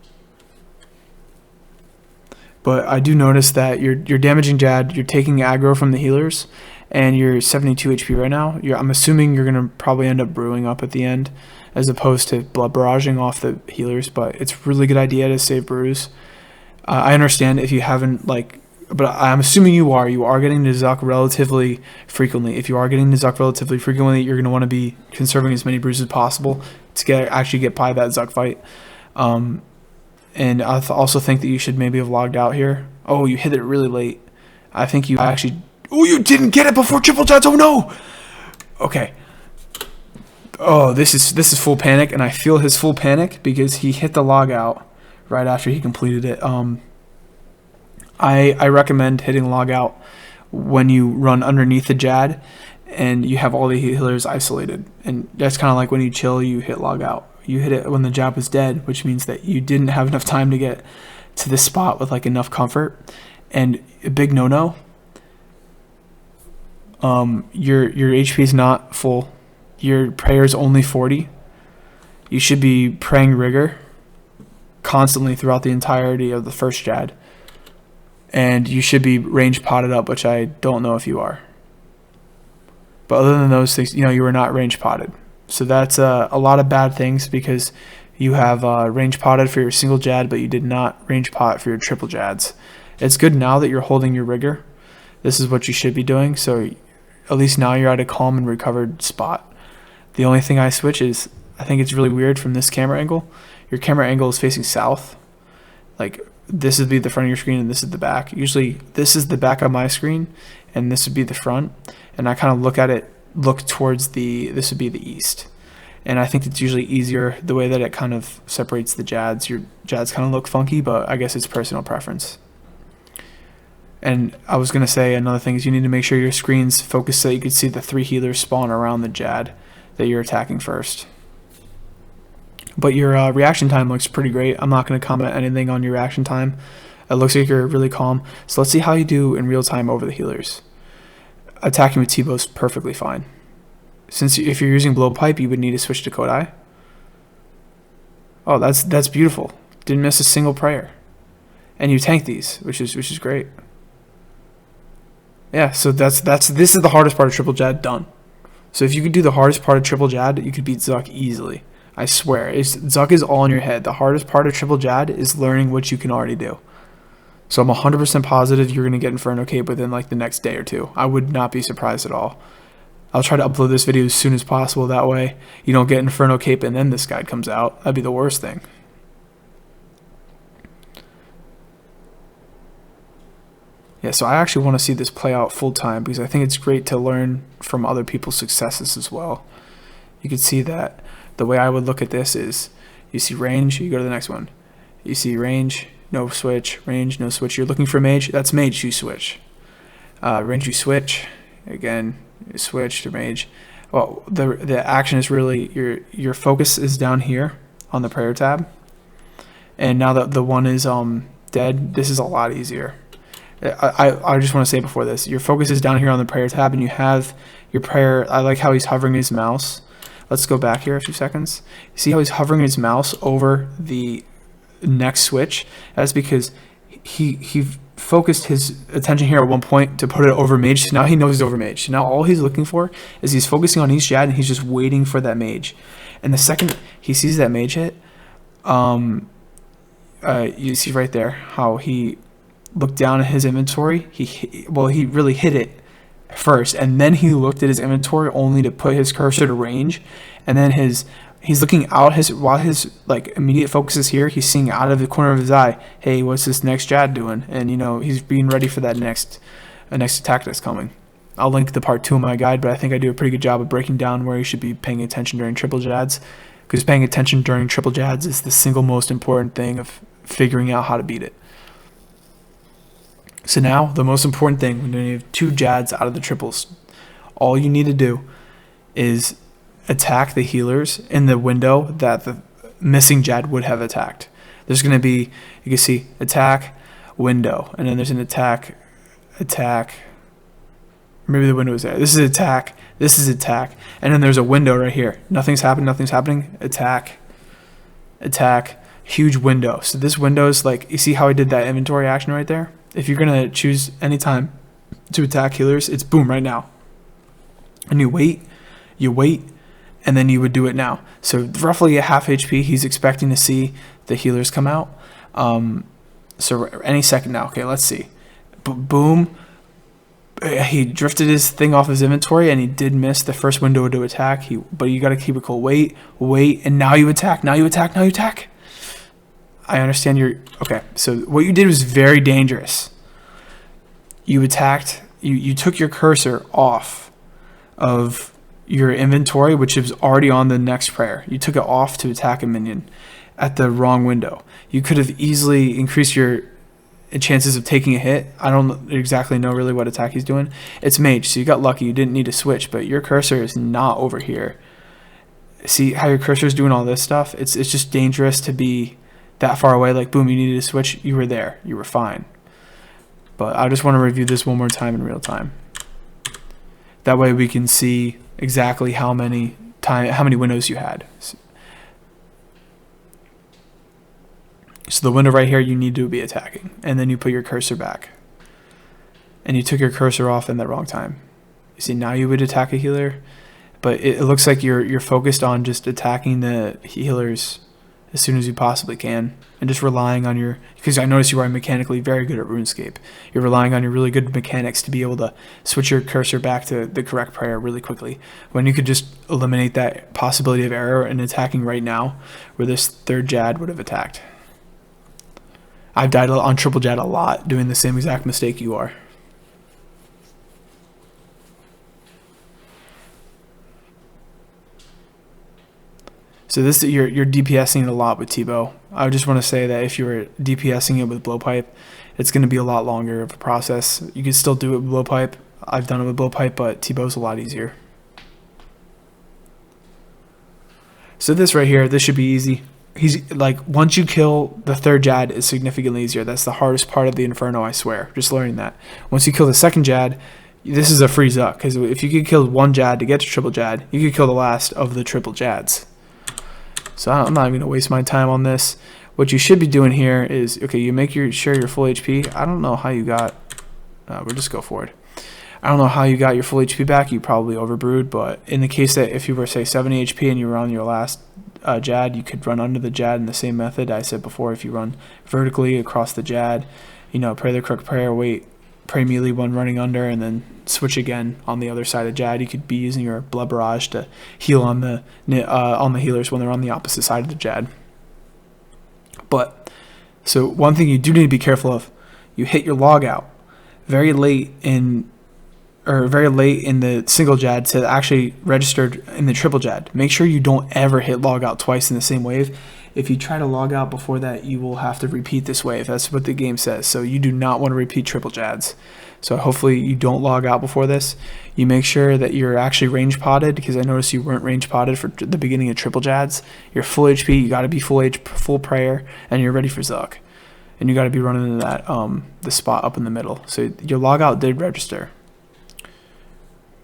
But I do notice that you're damaging Jad, you're taking aggro from the healers, and you're 72 HP right now. I'm assuming you're going to probably end up brewing up at the end as opposed to blood barraging off the healers, but it's a really good idea to save brews. I understand if you haven't, but I'm assuming you are getting to Zuck relatively frequently. If you are getting to Zuck relatively frequently, you're going to want to be conserving as many brews as possible to actually get by that Zuck fight. And I also think that you should maybe have logged out here. Oh, you hit it really late. I think you actually... Oh, you didn't get it before Triple Jad. Oh, no! Okay. Oh, this is full panic, and I feel his full panic because he hit the log out right after he completed it. I recommend hitting log out when you run underneath the Jad and you have all the healers isolated. And that's kind of like when you chill, you hit log out. You hit it when the Jad was dead, which means that you didn't have enough time to get to this spot with enough comfort. And a big no-no, your HP is not full. Your prayer is only 40. You should be praying rigor constantly throughout the entirety of the first Jad. And you should be range potted up, which I don't know if you are. But other than those things, you were not range potted. So that's a lot of bad things because you have range potted for your single Jad, but you did not range pot for your triple Jads. It's good now that you're holding your rigor. This is what you should be doing. So at least now you're at a calm and recovered spot. The only thing I switch is, I think it's really weird from this camera angle. Your camera angle is facing south. This would be the front of your screen and this is the back. Usually this is the back of my screen and this would be the front. And I kind of look towards this would be the east. And I think it's usually easier the way that it kind of separates the Jads. Your Jads kind of look funky, but I guess it's personal preference. And I was going to say another thing is you need to make sure your screen's focused so you can see the 3 healers spawn around the Jad that you're attacking first. But your reaction time looks pretty great. I'm not going to comment anything on your reaction time. It looks like you're really calm. So let's see how you do in real time over the healers. Attacking with T-bow is perfectly fine. Since if you're using blowpipe, you would need to switch to Kodai. Oh, that's beautiful. Didn't miss a single prayer. And you tank these, which is great. Yeah, so this is the hardest part of Triple Jad done. So if you could do the hardest part of Triple Jad, you could beat Zuck easily. I swear, Zuck is all in your head. The hardest part of Triple Jad is learning what you can already do. So I'm 100% positive you're going to get Inferno Cape within the next day or two. I would not be surprised at all. I'll try to upload this video as soon as possible. That way you don't get Inferno Cape and then this guide comes out. That'd be the worst thing. Yeah, so I actually want to see this play out full time because I think it's great to learn from other people's successes as well. You can see that the way I would look at this is you see range, you go to the next one. You see range, no switch, range, no switch. You're looking for mage, that's mage, you switch. Range, you switch. Again, you switch to mage. Well, the action is really, your focus is down here on the prayer tab. And now that the one is dead, this is a lot easier. I just want to say before this, your focus is down here on the prayer tab and you have your prayer. I like how he's hovering his mouse. Let's go back here a few seconds. See how he's hovering his mouse over the next switch? That's because he focused his attention here at one point to put it over mage. So now he knows he's over mage. So now all he's looking for is he's focusing on each Jad and he's just waiting for that mage. And the second he sees that mage hit, you see right there how he looked down at his inventory. He really hit it first, and then he looked at his inventory only to put his cursor to range, and then he's looking out while his like immediate focus is here. He's seeing out of the corner of his eye, hey, what's this next Jad doing? And he's being ready for that next attack that's coming. I'll link the part 2 in my guide, but I think I do a pretty good job of breaking down where you should be paying attention during Triple Jads, because paying attention during Triple Jads is the single most important thing of figuring out how to beat it. So now, the most important thing, when you have 2 Jads out of the triples, all you need to do is attack the healers in the window that the missing Jad would have attacked. There's going to be, you can see, attack, window, and then there's an attack, maybe the window is there. This is attack, and then there's a window right here. Nothing's happening, attack, huge window. So this window is like, you see how I did that inventory action right there? If you're going to choose any time to attack healers, it's boom, right now. And you wait, and then you would do it now. So roughly at half HP, he's expecting to see the healers come out. So any second now. Okay, let's see. Boom. He drifted his thing off his inventory, and he did miss the first window to attack. But you got to keep it cool. Wait, and now you attack. I understand okay. So what you did was very dangerous. You attacked. You took your cursor off of your inventory, which is already on the next prayer. You took it off to attack a minion at the wrong window. You could have easily increased your chances of taking a hit. I don't exactly know really what attack he's doing. It's mage, so you got lucky. You didn't need to switch, but your cursor is not over here. See how your cursor is doing all this stuff? It's just dangerous to be that far away. Like, boom, you needed to switch. You were there. You were fine. But I just want to review this one more time in real time. That way we can see exactly how many windows you had. So the window right here, you need to be attacking, and then you put your cursor back, and you took your cursor off in the wrong time. You see, now you would attack a healer, but it looks like you're focused on just attacking the healers as soon as you possibly can, and just relying on because I notice you are mechanically very good at RuneScape. You're relying on your really good mechanics to be able to switch your cursor back to the correct prayer really quickly, when you could just eliminate that possibility of error and attacking right now, where this third Jad would have attacked. I've died on Triple Jad a lot doing the same exact mistake you are. So you're DPSing it a lot with T-Bow. I just want to say that if you were DPSing it with Blowpipe, it's going to be a lot longer of a process. You can still do it with Blowpipe. I've done it with Blowpipe, but T-Bow's a lot easier. So this right here, this should be easy. He's like, once you kill the third Jad, it's significantly easier. That's the hardest part of the Inferno, I swear. Just learning that. Once you kill the second Jad, this is a free Zuck, because if you could kill one Jad to get to Triple Jad, you could kill the last of the Triple Jads. So I'm not even going to waste my time on this. What you should be doing here is, okay, you make sure you're full HP. I don't know how you got, we'll just go for it. I don't know how you got your full HP back. You probably overbrewed, but in the case that if you were, say, 70 HP and you were on your last Jad, you could run under the Jad in the same method I said before. If you run vertically across the Jad, pray the crook prayer, wait, pray melee when running under, and then switch again on the other side of Jad. You could be using your blood barrage to heal on the healers when they're on the opposite side of the Jad. But so one thing you do need to be careful of, you hit your log out very late in the single Jad to actually register in the triple Jad. Make sure you don't ever hit log out twice in the same wave. If you try to log out before that, you will have to repeat this wave. That's what the game says. So you do not want to repeat triple Jads. So hopefully you don't log out before this. You make sure that you're actually range potted, because I noticed you weren't range potted for the beginning of triple Jads. You're full HP, you got to be full prayer, and you're ready for Zuck. And you got to be running into that the spot up in the middle. So your log out did register.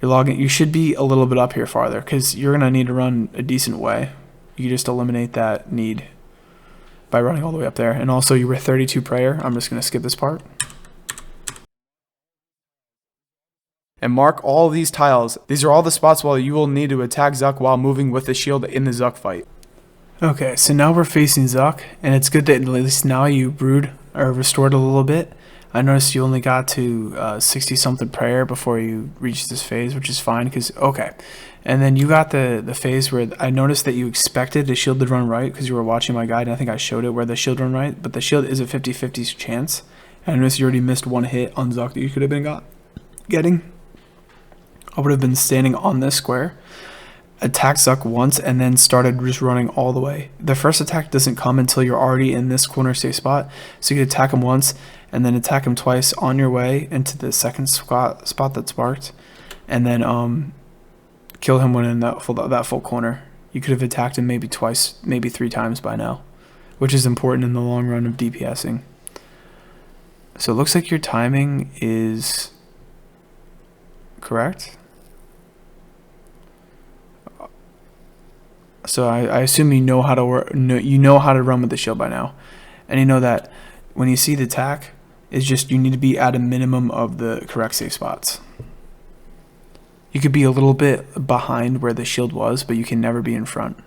You should be a little bit up here farther, because you're going to need to run a decent way. You just eliminate that need by running all the way up there. And also you were 32 prayer. I'm just going to skip this part. And mark all these tiles. These are all the spots where you will need to attack Zuck while moving with the shield in the Zuck fight. Okay, so now we're facing Zuck, and it's good that at least now you brewed or restored a little bit. I noticed you only got to 60 something prayer before you reached this phase, which is fine because okay. And then you got the phase where I noticed that you expected the shield to run right because you were watching my guide, and I think I showed it where the shield run right, but the shield is a 50-50 chance. And I noticed you already missed one hit on Zuck that you could have been getting. I would have been standing on this square, attacked Zuck once, and then started just running all the way. The first attack doesn't come until you're already in this corner safe spot, so you could attack him once and then attack him twice on your way into the second spot that's marked, and then kill him when in that full corner. You could have attacked him maybe twice, maybe 3 times by now, which is important in the long run of DPSing. So it looks like your timing is correct. So I assume you know how to run with the shield by now, and you know that when you see the attack, it's just you need to be at a minimum of the correct safe spots. You could be a little bit behind where the shield was, but you can never be in front.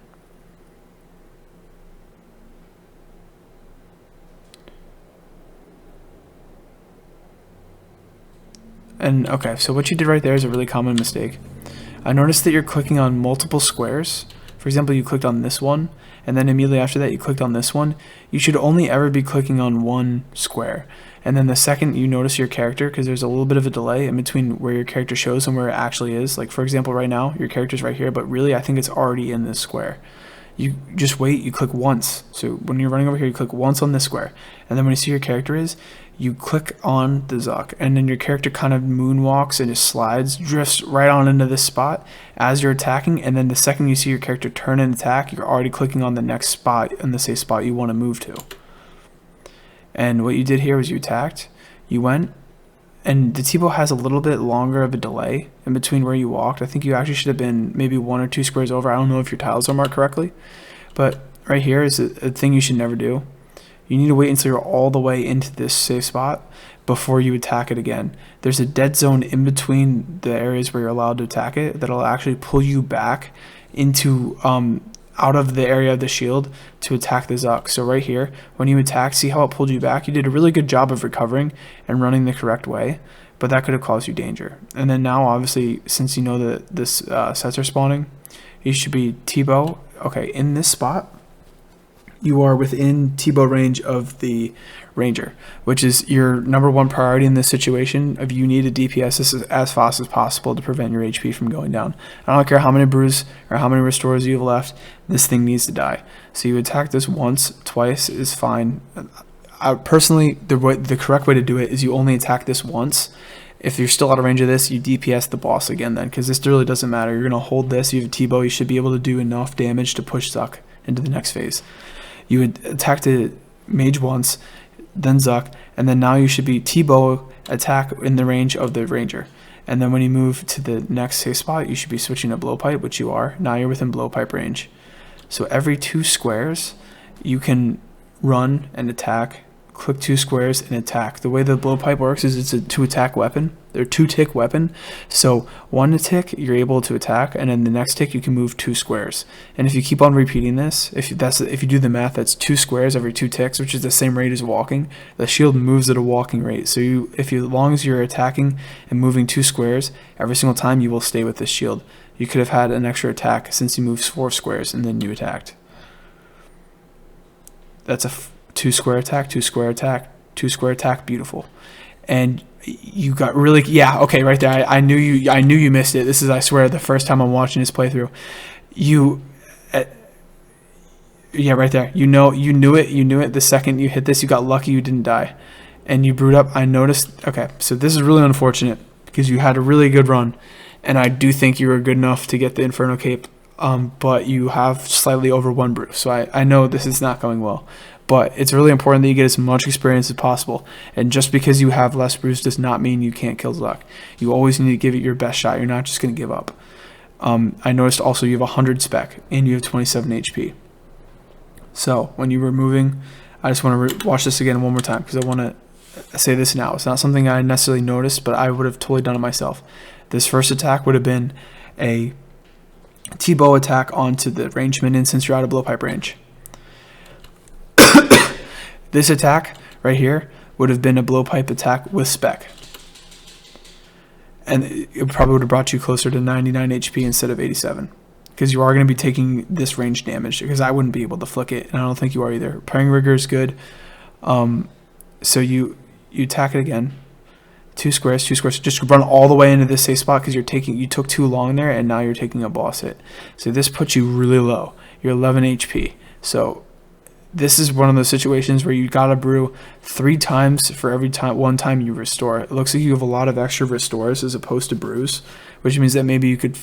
And okay, so what you did right there is a really common mistake. I noticed that you're clicking on multiple squares. For example, you clicked on this one, and then immediately after that you clicked on this one. You should only ever be clicking on one square. And then the second you notice your character, because there's a little bit of a delay in between where your character shows and where it actually is. Like for example, right now, your character's right here, but really I think it's already in this square. You just wait, you click once. So when you're running over here, you click once on this square. And then when you see your character is, you click on the Zuck, and then your character kind of moonwalks and just slides, drifts right on into this spot as you're attacking, and then the second you see your character turn and attack, you're already clicking on the next spot in the safe spot you want to move to. And what you did here was you attacked, you went, and the T-bow has a little bit longer of a delay in between where you walked. I think you actually should have been maybe 1 or 2 squares over. I don't know if your tiles are marked correctly, but right here is a thing you should never do. You need to wait until you're all the way into this safe spot before you attack it again. There's a dead zone in between the areas where you're allowed to attack it that'll actually pull you back into out of the area of the shield to attack the Zuck. So right here, when you attack, see how it pulled you back? You did a really good job of recovering and running the correct way, but that could have caused you danger. And then now, obviously, since you know that this sets are spawning, you should be T-bow. Okay, in this spot, you are within T-bow range of the Ranger, which is your #1 priority in this situation. If you need to DPS this as fast as possible to prevent your HP from going down. I don't care how many brews or how many restores you have left, this thing needs to die. So you attack this once, twice is fine. Personally, the correct way to do it is you only attack this once. If you're still out of range of this, you DPS the boss again then, because this really doesn't matter. You're going to hold this, you have a T-bow, you should be able to do enough damage to push Zuck into the next phase. You would attack the mage once, then Zuck, and then now you should be T-bow attack in the range of the Ranger. And then when you move to the next safe spot, you should be switching to blowpipe, which you are. Now you're within blowpipe range. So every 2 squares, you can run and attack, click 2 squares and attack. The way the blowpipe works is it's a 2-attack weapon. They're 2-tick weapon. So 1 tick you're able to attack, and then the next tick you can move 2 squares. And if you keep on repeating this, if you do the math, that's 2 squares every 2 ticks, which is the same rate as walking. The shield moves at a walking rate. So as long as you're attacking and moving 2 squares every single time, you will stay with this shield. You could have had an extra attack since you moved 4 squares and then you attacked. That's a 2 square attack, 2 square attack, 2 square attack, beautiful. And you got really, yeah, okay, right there. I knew you missed it. This is, I swear, the first time I'm watching this playthrough. Yeah, right there. You knew it. The second you hit this, you got lucky you didn't die. And you brewed up. I noticed, okay, so this is really unfortunate because you had a really good run. And I do think you were good enough to get the Inferno cape, but you have slightly over 1 brew. So I know this is not going well. But it's really important that you get as much experience as possible. And just because you have less brews does not mean you can't kill Zuck. You always need to give it your best shot. You're not just going to give up. I noticed also you have 100 spec and you have 27 HP. So when you were moving, I just want to watch this again one more time because I want to say this now. It's not something I necessarily noticed, but I would have totally done it myself. This first attack would have been a T-bow attack onto the ranged minion since you're out of blowpipe range. This attack right here would have been a blowpipe attack with spec. And it probably would have brought you closer to 99 HP instead of 87. Because you are going to be taking this range damage. Because I wouldn't be able to flick it, and I don't think you are either. Parrying Rigor is good. So you attack it again. 2 squares. Just run all the way into this safe spot because you took too long there, and now you're taking a boss hit. So this puts you really low. You're 11 HP. So this is one of those situations where you gotta brew 3 times for every one time you restore. It looks like you have a lot of extra restores as opposed to brews, which means that maybe you could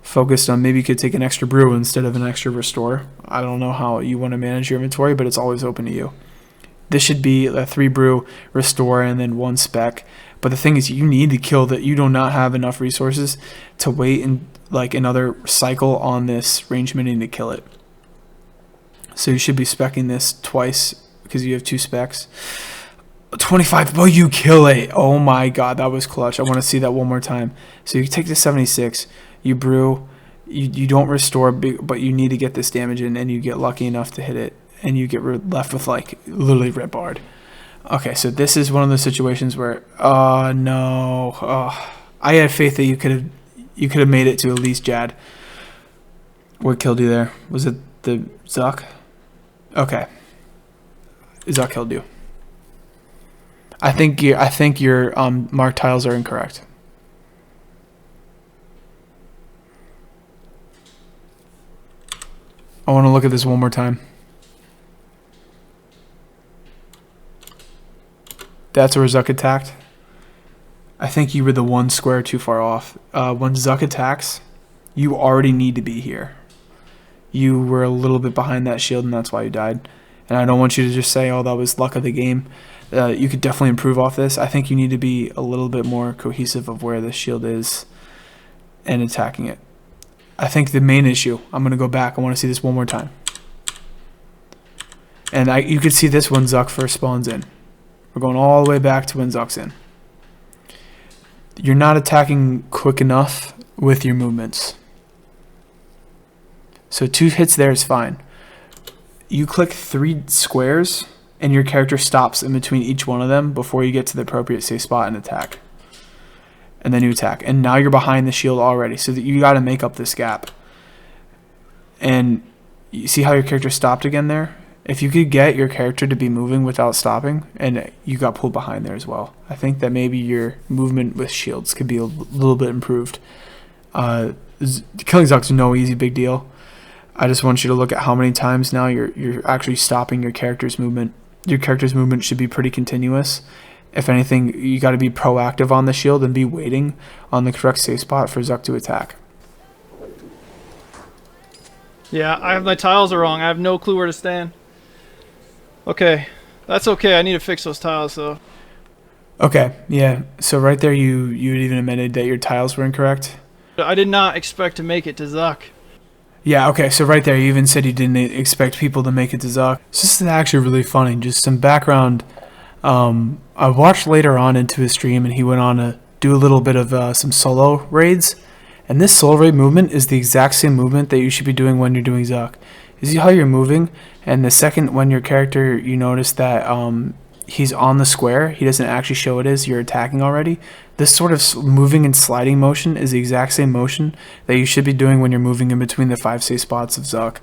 focus on, maybe you could take an extra brew instead of an extra restore. I don't know how you want to manage your inventory, but it's always open to you. This should be a 3 brew, restore, and then 1 spec. But the thing is, you need to kill that. You do not have enough resources to wait and like another cycle on this range minion to kill it. So you should be speccing this twice because you have 2 specs. 25. Oh, you kill it. Oh my god, that was clutch. I want to see that one more time. So you take the 76. You brew. You don't restore, but you need to get this damage in, and you get lucky enough to hit it, and you get left with like literally red barred. Okay, so this is one of those situations where, no, I had faith that you could have made it to at least Jad. What killed you there? Was it the Zuck? Okay, Zuck killed you. I think your mark tiles are incorrect. I want to look at this one more time. That's where Zuck attacked. I think you were the 1 square too far off. When Zuck attacks, you already need to be here. You were a little bit behind that shield, and that's why you died. And I don't want you to just say, oh, that was luck of the game. You could definitely improve off this. I think you need to be a little bit more cohesive of where the shield is and attacking it. I think the main issue, I'm going to go back. I want to see this one more time. And you could see this when Zuck first spawns in. We're going all the way back to when Zuck's in. You're not attacking quick enough with your movements. So 2 hits there is fine. You click 3 squares, and your character stops in between each one of them before you get to the appropriate safe spot and attack. And then you attack. And now you're behind the shield already, so that you got to make up this gap. And you see how your character stopped again there? If you could get your character to be moving without stopping, and you got pulled behind there as well. I think that maybe your movement with shields could be a little bit improved. Killing Zuck's no easy big deal. I just want you to look at how many times now you're actually stopping your character's movement. Your character's movement should be pretty continuous. If anything, you got to be proactive on the shield and be waiting on the correct safe spot for Zuck to attack. Yeah, my tiles are wrong. I have no clue where to stand. Okay, that's okay. I need to fix those tiles though. Okay, yeah. So right there, you even admitted that your tiles were incorrect. I did not expect to make it to Zuck. Yeah, okay, so right there, you even said you didn't expect people to make it to Zuck. So this is actually really funny. Just some background. I watched later on into his stream, and he went on to do a little bit of some solo raids. And this solo raid movement is the exact same movement that you should be doing when you're doing Zuck. You see how you're moving, and the second when your character, you notice that he's on the square, he doesn't actually show it as you're attacking already. This sort of moving and sliding motion is the exact same motion that you should be doing when you're moving in between the 5 safe spots of Zuck.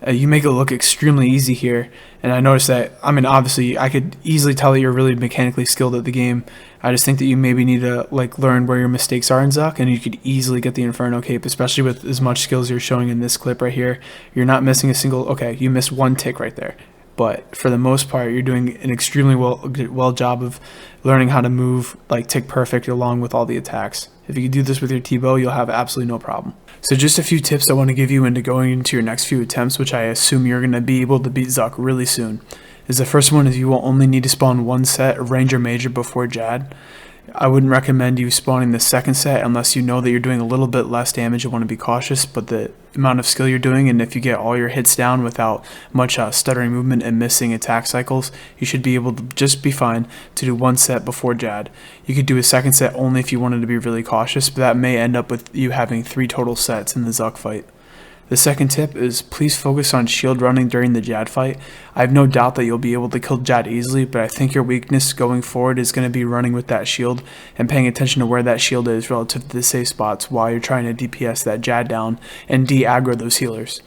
You make it look extremely easy here, and I noticed that, I mean, obviously, I could easily tell that you're really mechanically skilled at the game. I just think that you maybe need to learn where your mistakes are in Zuck, and you could easily get the Inferno cape, especially with as much skills you're showing in this clip right here. You're not missing a single, okay, you missed 1 tick right there. But for the most part, you're doing an extremely well job of learning how to move tick perfect along with all the attacks. If you can do this with your T-bow, you'll have absolutely no problem. So just a few tips I want to give you into going into your next few attempts, which I assume you're going to be able to beat Zuck really soon. The first one is you will only need to spawn 1 set of Ranger Major before Jad. I wouldn't recommend you spawning the second set unless you know that you're doing a little bit less damage. You want to be cautious, but the amount of skill you're doing, and if you get all your hits down without much stuttering movement and missing attack cycles, you should be able to just be fine to do 1 set before Jad. You could do a second set only if you wanted to be really cautious, but that may end up with you having 3 total sets in the Zuck fight. The second tip is please focus on shield running during the Jad fight. I have no doubt that you'll be able to kill Jad easily, but I think your weakness going forward is going to be running with that shield and paying attention to where that shield is relative to the safe spots while you're trying to DPS that Jad down and de-aggro those healers.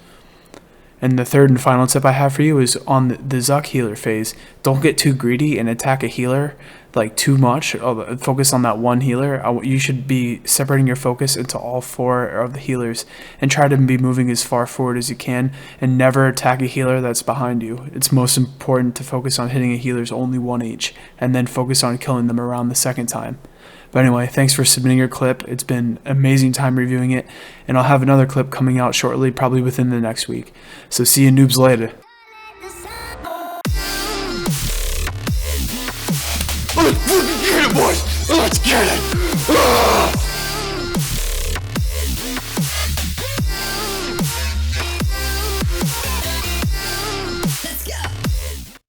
And the third and final tip I have for you is on the Zuck healer phase. Don't get too greedy and attack a healer like too much. Focus on that one healer. You should be separating your focus into all 4 of the healers and try to be moving as far forward as you can and never attack a healer that's behind you. It's most important to focus on hitting a healer's only 1H and then focus on killing them around the second time. But anyway, thanks for submitting your clip. It's been an amazing time reviewing it, and I'll have another clip coming out shortly, probably within the next week. So see you noobs later. Let's get it, boys! Let's get it!